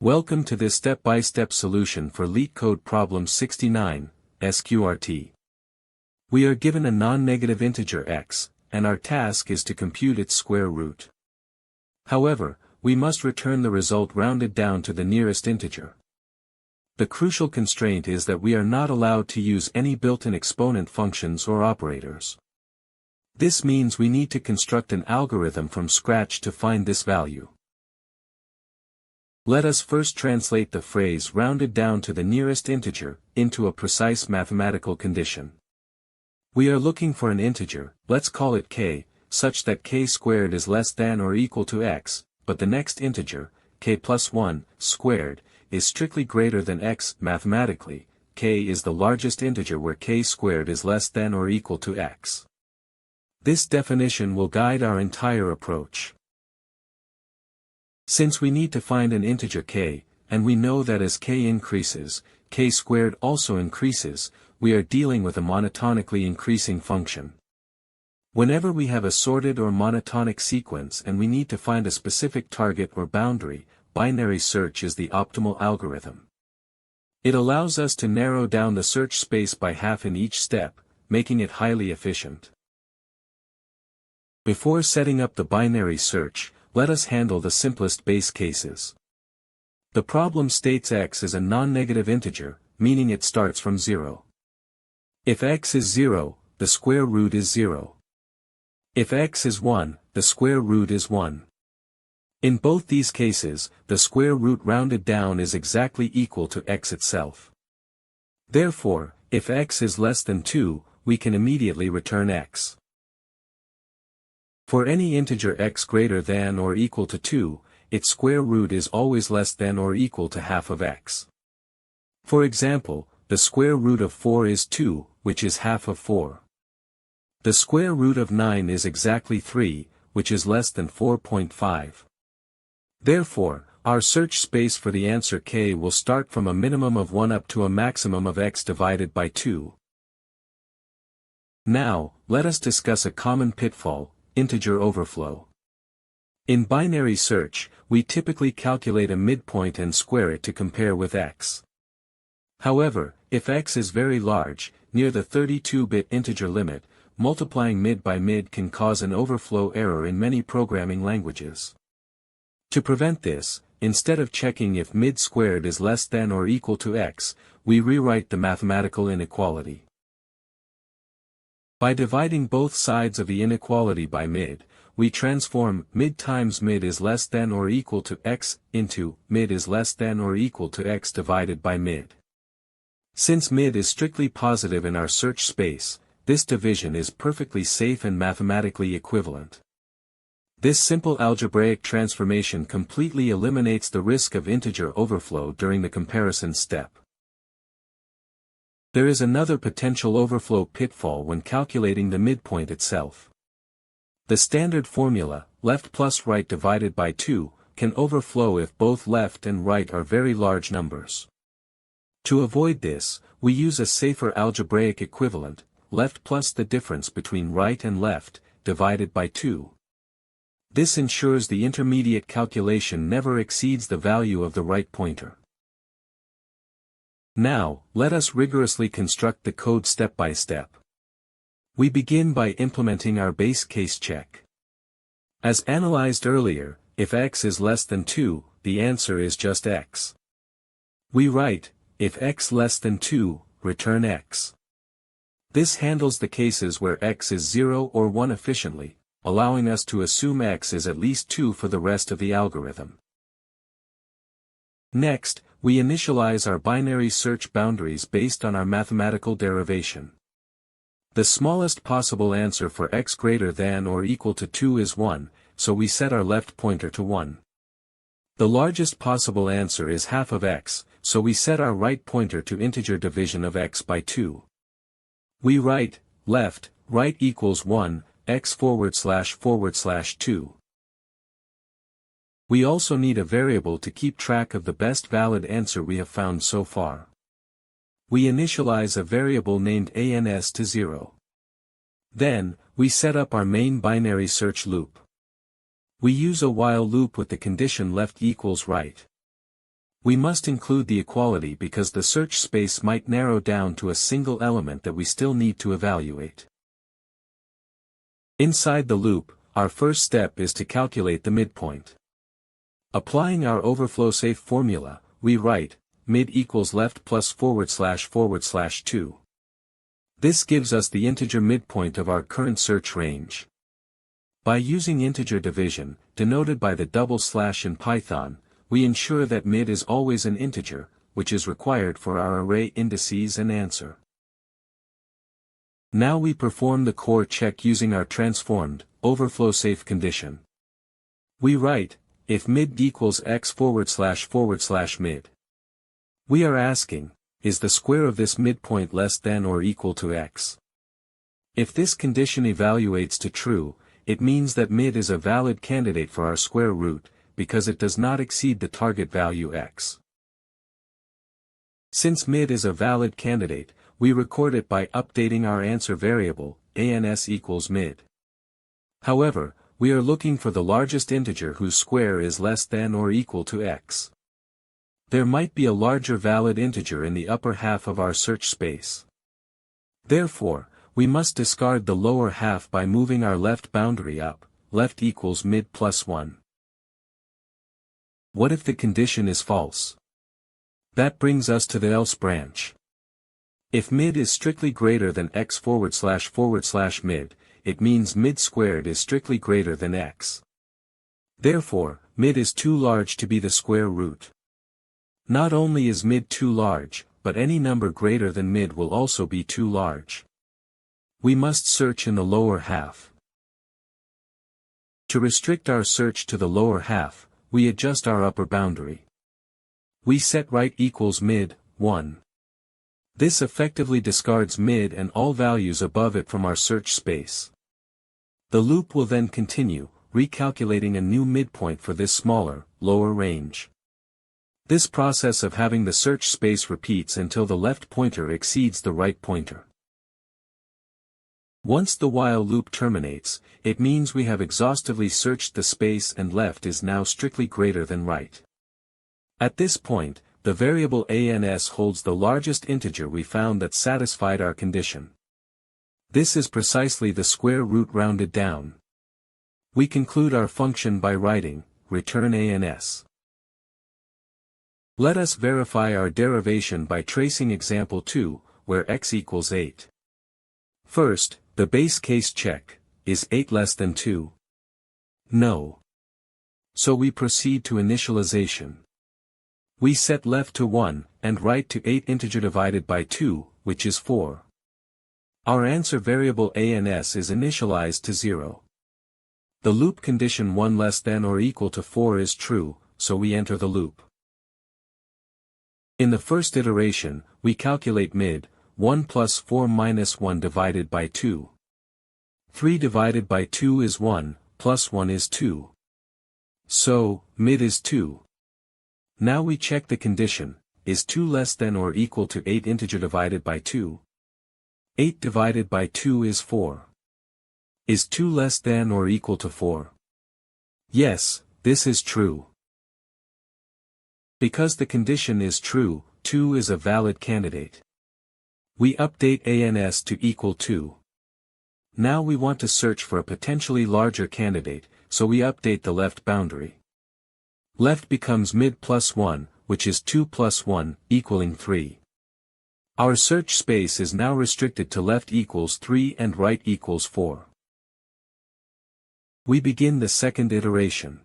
Welcome to this step-by-step solution for LeetCode problem 69, Sqrt. We are given a non-negative integer x, and our task is to compute its square root. However, we must return the result rounded down to the nearest integer. The crucial constraint is that we are not allowed to use any built-in exponent functions or operators. This means we need to construct an algorithm from scratch to find this value. Let us first translate the phrase rounded down to the nearest integer into a precise mathematical condition. We are looking for an integer, let's call it k, such that k squared is less than or equal to x, but the next integer, k plus 1, squared, is strictly greater than x. Mathematically, k is the largest integer where k squared is less than or equal to x. This definition will guide our entire approach. Since we need to find an integer k, and we know that as k increases, k squared also increases, we are dealing with a monotonically increasing function. Whenever we have a sorted or monotonic sequence and we need to find a specific target or boundary, binary search is the optimal algorithm. It allows us to narrow down the search space by half in each step, making it highly efficient. Before setting up the binary search, let us handle the simplest base cases. The problem states x is a non-negative integer, meaning it starts from 0. If x is 0, the square root is 0. If x is 1, the square root is 1. In both these cases, the square root rounded down is exactly equal to x itself. Therefore, if x is less than 2, we can immediately return x. For any integer x greater than or equal to 2, its square root is always less than or equal to half of x. For example, the square root of 4 is 2, which is half of 4. The square root of 9 is exactly 3, which is less than 4.5. Therefore, our search space for the answer k will start from a minimum of 1 up to a maximum of x divided by 2. Now, let us discuss a common pitfall: integer overflow. In binary search, we typically calculate a midpoint and square it to compare with x. However, if x is very large, near the 32-bit integer limit, multiplying mid by mid can cause an overflow error in many programming languages. To prevent this, instead of checking if mid squared is less than or equal to x, we rewrite the mathematical inequality. By dividing both sides of the inequality by mid, we transform mid times mid is less than or equal to x into mid is less than or equal to x divided by mid. Since mid is strictly positive in our search space, this division is perfectly safe and mathematically equivalent. This simple algebraic transformation completely eliminates the risk of integer overflow during the comparison step. There is another potential overflow pitfall when calculating the midpoint itself. The standard formula, left plus right divided by 2, can overflow if both left and right are very large numbers. To avoid this, we use a safer algebraic equivalent, left plus the difference between right and left, divided by 2. This ensures the intermediate calculation never exceeds the value of the right pointer. Now, let us rigorously construct the code step by step. We begin by implementing our base case check. As analyzed earlier, if x is less than 2, the answer is just x. We write, if x less than 2, return x. This handles the cases where x is 0 or 1 efficiently, allowing us to assume x is at least 2 for the rest of the algorithm. Next, we initialize our binary search boundaries based on our mathematical derivation. The smallest possible answer for x greater than or equal to 2 is 1, so we set our left pointer to 1. The largest possible answer is half of x, so we set our right pointer to integer division of x by 2. We write, left, right equals 1, x // 2. We also need a variable to keep track of the best valid answer we have found so far. We initialize a variable named ans to 0. Then, we set up our main binary search loop. We use a while loop with the condition left equals right. We must include the equality because the search space might narrow down to a single element that we still need to evaluate. Inside the loop, our first step is to calculate the midpoint. Applying our overflow safe formula, we write, mid equals left plus // 2. This gives us the integer midpoint of our current search range. By using integer division, denoted by the double slash in Python, we ensure that mid is always an integer, which is required for our array indices and answer. Now we perform the core check using our transformed, overflow safe condition. We write, if mid equals x // mid. We are asking, is the square of this midpoint less than or equal to x? If this condition evaluates to true, it means that mid is a valid candidate for our square root, because it does not exceed the target value x. Since mid is a valid candidate, we record it by updating our answer variable, ans equals mid. However, we are looking for the largest integer whose square is less than or equal to x. There might be a larger valid integer in the upper half of our search space. Therefore, we must discard the lower half by moving our left boundary up, left equals mid plus 1. What if the condition is false? That brings us to the else branch. If mid is strictly greater than x // mid, it means mid squared is strictly greater than x. Therefore, mid is too large to be the square root. Not only is mid too large, but any number greater than mid will also be too large. We must search in the lower half. To restrict our search to the lower half, we adjust our upper boundary. We set right equals mid, 1. This effectively discards mid and all values above it from our search space. The loop will then continue, recalculating a new midpoint for this smaller, lower range. This process of having the search space repeats until the left pointer exceeds the right pointer. Once the while loop terminates, it means we have exhaustively searched the space and left is now strictly greater than right. At this point, the variable ans holds the largest integer we found that satisfied our condition. This is precisely the square root rounded down. We conclude our function by writing, return ans. Let us verify our derivation by tracing example 2, where x equals 8. First, the base case check, is 8 less than 2? No. So we proceed to initialization. We set left to 1, and right to 8 integer divided by 2, which is 4. Our answer variable ans is initialized to 0. The loop condition 1 less than or equal to 4 is true, so we enter the loop. In the first iteration, we calculate mid, 1 plus 4 minus 1 divided by 2. 3 divided by 2 is 1, plus 1 is 2. So, mid is 2. Now we check the condition, is 2 less than or equal to 8 integer divided by 2? 8 divided by 2 is 4. Is 2 less than or equal to 4? Yes, this is true. Because the condition is true, 2 is a valid candidate. We update ans to equal 2. Now we want to search for a potentially larger candidate, so we update the left boundary. Left becomes mid plus 1, which is 2 plus 1, equaling 3. Our search space is now restricted to left equals 3 and right equals 4. We begin the second iteration.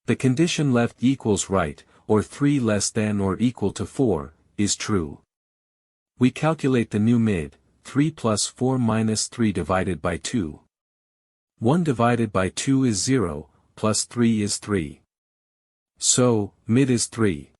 The condition left equals right, or 3 less than or equal to 4, is true. We calculate the new mid, 3 plus 4 minus 3 divided by 2. 1 divided by 2 is 0, plus 3 is 3. So, mid is 3.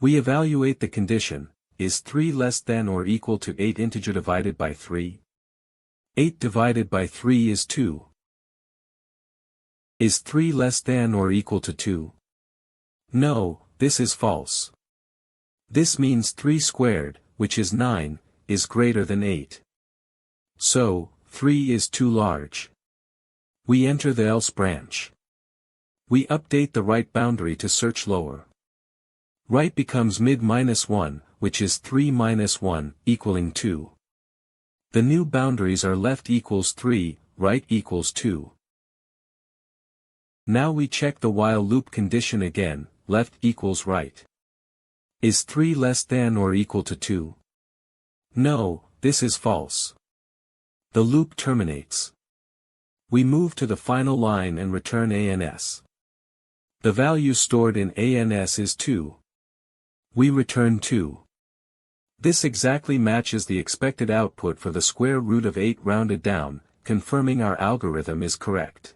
We evaluate the condition, is 3 less than or equal to 8 integer divided by 3? 8 divided by 3 is 2. Is 3 less than or equal to 2? No, this is false. This means 3 squared, which is 9, is greater than 8. So, 3 is too large. We enter the else branch. We update the right boundary to search lower. Right becomes mid minus 1, which is 3 minus 1, equaling 2. The new boundaries are left equals 3, right equals 2. Now we check the while loop condition again, left equals right. Is 3 less than or equal to 2? No, this is false. The loop terminates. We move to the final line and return ans. The value stored in ans is 2. We return 2. This exactly matches the expected output for the square root of 8 rounded down, confirming our algorithm is correct.